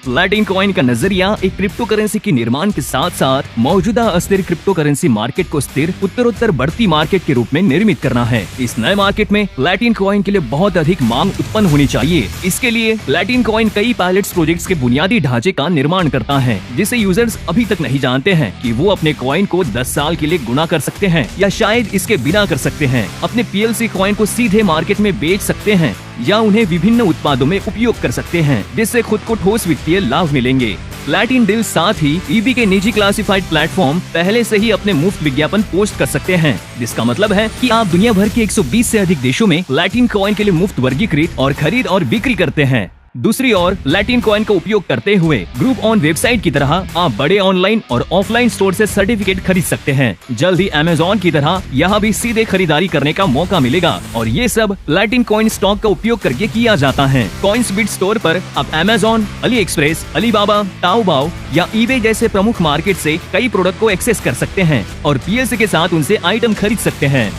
प्लैटिन coin का नजरिया एक क्रिप्टो करेंसी के निर्माण के साथ साथ मौजूदा अस्थिर क्रिप्टो करेंसी मार्केट को स्थिर उत्तरोत्तर बढ़ती मार्केट के रूप में निर्मित करना है। इस नए मार्केट में प्लैटिन कॉइन के लिए बहुत अधिक मांग उत्पन्न होनी चाहिए। इसके लिए प्लैटिन कॉइन कई पायलट प्रोजेक्ट्स के बुनियादी ढांचे का निर्माण करता है, जिसे यूजर्स अभी तक नहीं जानते हैं कि वो अपने कॉइन को 10 साल के लिए गुना कर सकते हैं या शायद इसके बिना कर सकते हैं। अपने PLC कॉइन को सीधे मार्केट में बेच सकते हैं या उन्हें विभिन्न उत्पादों में उपयोग कर सकते हैं, जिससे खुद को ठोस वित्तीय लाभ मिलेंगे। प्लैटिन डील साथ ही EB के निजी क्लासिफाइड प्लेटफॉर्म पहले से ही अपने मुफ्त विज्ञापन पोस्ट कर सकते हैं, जिसका मतलब है कि आप दुनिया भर के 120 से अधिक देशों में प्लैटिन कॉइन के लिए मुफ्त वर्गीकृत और खरीद और बिक्री करते हैं। दूसरी ओर प्लैटिन कॉइन का उपयोग करते हुए ग्रुप ऑन वेबसाइट की तरह आप बड़े ऑनलाइन और ऑफलाइन स्टोर से सर्टिफिकेट खरीद सकते हैं। जल्द ही अमेज़न की तरह यहाँ भी सीधे खरीदारी करने का मौका मिलेगा और ये सब प्लैटिन कॉइन स्टॉक का उपयोग करके किया जाता है। कॉइन्सबिट स्टोर पर आप अमेज़न, अलीएक्सप्रेस, अलीबाबा, ताओबाओ या eBay जैसे प्रमुख मार्केट से कई प्रोडक्ट को एक्सेस कर सकते हैं और PLC के साथ उनसे आइटम खरीद सकते हैं।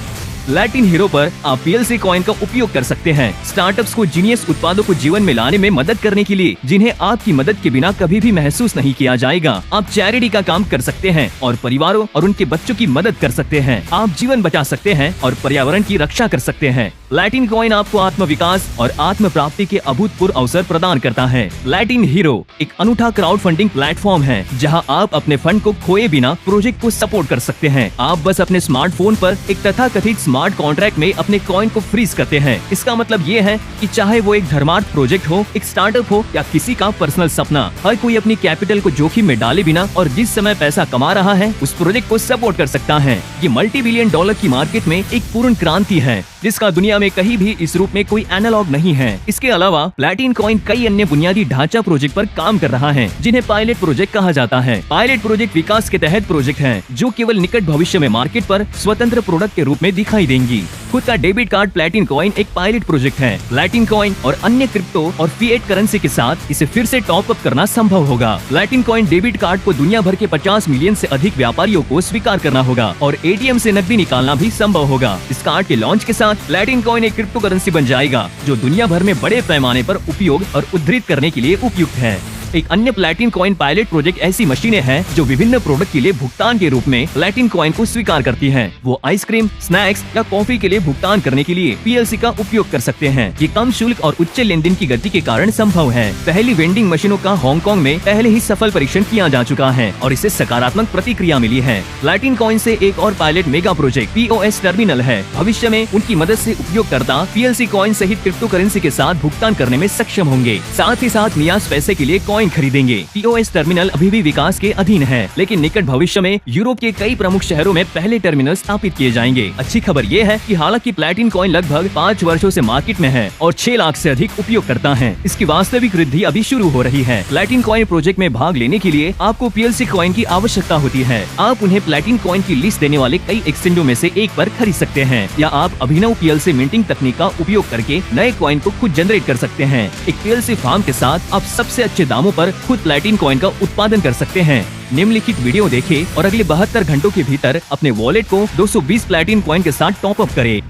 प्लैटिन हीरो पर आप PLC कॉइन का उपयोग कर सकते हैं स्टार्टअप्स को जीनियस उत्पादों को जीवन में लाने में मदद करने के लिए, जिन्हें आपकी मदद के बिना कभी भी महसूस नहीं किया जाएगा। आप चैरिटी का काम कर सकते हैं और परिवारों और उनके बच्चों की मदद कर सकते हैं। आप जीवन बचा सकते हैं और पर्यावरण की रक्षा कर सकते हैं। प्लैटिन कॉइन आपको आत्मविकास और आत्म प्राप्ति के अभूतपूर्व अवसर प्रदान करता है। प्लैटिन हीरो एक अनूठा क्राउड फंडिंग प्लेटफॉर्म है, जहां आप अपने फंड को खोए बिना प्रोजेक्ट को सपोर्ट कर सकते हैं। आप बस अपने स्मार्टफोन पर एक तथाकथित स्मार्ट कॉन्ट्रैक्ट में अपने कॉइन को फ्रीज करते हैं। इसका मतलब ये है कि चाहे वो एक धर्मार्थ प्रोजेक्ट हो, एक स्टार्टअप हो या किसी का पर्सनल सपना, हर कोई अपनी कैपिटल को जोखिम में डाले बिना और जिस समय पैसा कमा रहा है उस प्रोजेक्ट को सपोर्ट कर सकता है। ये $multi-billion की मार्केट में एक पूर्ण क्रांति है, जिसका दुनिया में कहीं भी इस रूप में कोई एनालॉग नहीं है। इसके अलावा प्लैटिन कॉइन कई अन्य बुनियादी ढांचा प्रोजेक्ट पर काम कर रहा है, जिन्हें पायलट प्रोजेक्ट कहा जाता है। पायलट प्रोजेक्ट विकास के तहत प्रोजेक्ट हैं, जो केवल निकट भविष्य में मार्केट पर स्वतंत्र प्रोडक्ट के रूप में दिखाई देंगी। खुद का डेबिट कार्ड प्लैटिन कॉइन एक पायलट प्रोजेक्ट है। प्लैटिन कॉइन और अन्य क्रिप्टो और फिएट करेंसी के साथ इसे फिर से टॉप अप करना संभव होगा। प्लैटिन कॉइन डेबिट कार्ड को दुनिया भर के 50 मिलियन से अधिक व्यापारियों को स्वीकार करना होगा और ATM से नकदी निकालना भी संभव होगा। इस कार्ड के लॉन्च के साथ प्लैटिन कॉइन एक क्रिप्टो करेंसी बन जाएगा, जो दुनिया भर में बड़े पैमाने पर उपयोग और उद्धृत करने के लिए उपयुक्त है। एक अन्य प्लैटिन कॉइन पायलट प्रोजेक्ट ऐसी मशीनें हैं जो विभिन्न प्रोडक्ट के लिए भुगतान के रूप में प्लैटिन कॉइन को स्वीकार करती हैं। वो आइसक्रीम, स्नैक्स या कॉफी के लिए भुगतान करने के लिए PLC का उपयोग कर सकते हैं। ये कम शुल्क और उच्च लेनदेन की गति के कारण संभव है। पहली वेंडिंग मशीनों का हांगकांग में पहले ही सफल परीक्षण किया जा चुका है और इसे सकारात्मक प्रतिक्रिया मिली है। प्लैटिन कॉइन से एक और pilot mega project POS terminal है। भविष्य में उनकी मदद से उपयोगकर्ता PLC कॉइन सहित क्रिप्टो करेंसी के साथ भुगतान करने में सक्षम होंगे। साथ ही साथ नियाज पैसे के लिए कॉइन खरीदेंगे। POS टर्मिनल अभी भी विकास के अधीन है, लेकिन निकट भविष्य में यूरोप के कई प्रमुख शहरों में पहले टर्मिनल स्थापित किए जाएंगे। अच्छी खबर ये है कि हालांकि प्लैटिन कॉइन लगभग 5 वर्षों से मार्केट में है और 6 लाख से अधिक उपयोगकर्ता हैं, इसकी वास्तविक वृद्धि अभी शुरू हो रही है। प्लैटिन कॉइन प्रोजेक्ट में भाग लेने के लिए आपको PLC कॉइन की आवश्यकता होती है। आप उन्हें प्लैटिन कॉइन की लिस्ट देने वाले कई एक्सचेंजों में से एक पर खरीद सकते हैं, या आप अभिनव PLC मिंटिंग तकनीक का उपयोग करके नए कॉइन को खुद जनरेट कर सकते हैं। एक PLC फार्म के साथ आप सबसे अच्छे दामों पर खुद प्लैटिन कॉइन का उत्पादन कर सकते हैं। निम्नलिखित वीडियो देखें और अगले 72 घंटों के भीतर अपने वॉलेट को 220 प्लैटिन कॉइन के साथ टॉप अप करें।